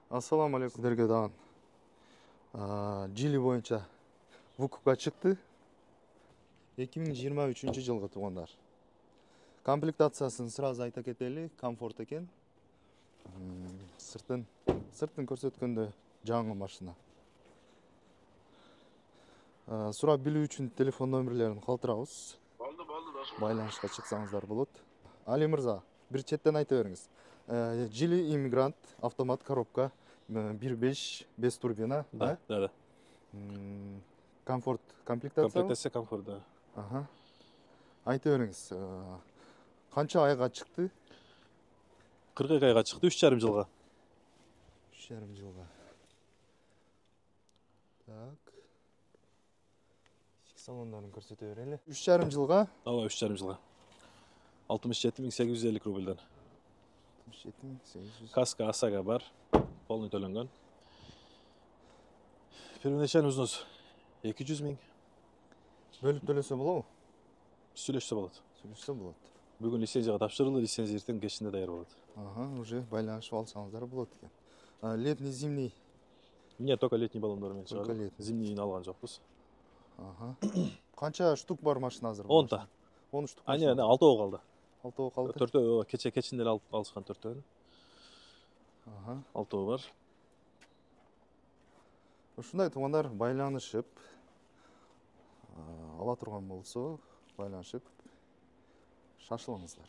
Ассаламу алейкум. Сіздерге дагы жили боюнча вукупка чыкты. 2023 жылғы туғандар. Комплектациясын сразу айта кетели, комфорт экен. Сыртын көрсөткөндө жаңы машина. Сурап билүү үчүн телефон номерлерин калтырабыз. Болду, Байланышка чыксаңыздар болот. Али мырза, бир четтен айта бериңиз. Жили иммигрант, автомат коробка, 1.5 без турбина, да? Да. Комфорт комплектация. Комплектация комфорт, да. Ага. Айта бериңиз. Канча айга чыкты? 42 айга чыкты, 3,5 жылга. 3,5 жылга. Так. Ички салондорун көрсөтө берели. 3,5 жылга? Ооба, 3,5 жылга. 67.850 рубльден. 67.800. Каска АСАга бар, полный төлөнгөн. Первоначальный взнос 200 000. Бөлүп төлөсө болобу? Сүйлөшсө болот. Сүйлөшсө болот. Бүгүн лицензияга тапшырылды, лицензия эртең кечинде даяр болот. Ага, уже байланышып алсаңыздар болот экен. Летний, зимний? Нет, только летний баллондар менен Только чыгарды. летний. Зимнийни алган жокпуз. Ага. Канча штук бар машина азыр? 10 та. 10 штук. А не, 6 калды. 6 калды. 4 кечинде алышкан 4. Ага. 6 бар. Ушундай туугандар байланышып ала турган болсо, байланышып шашылыңыздар.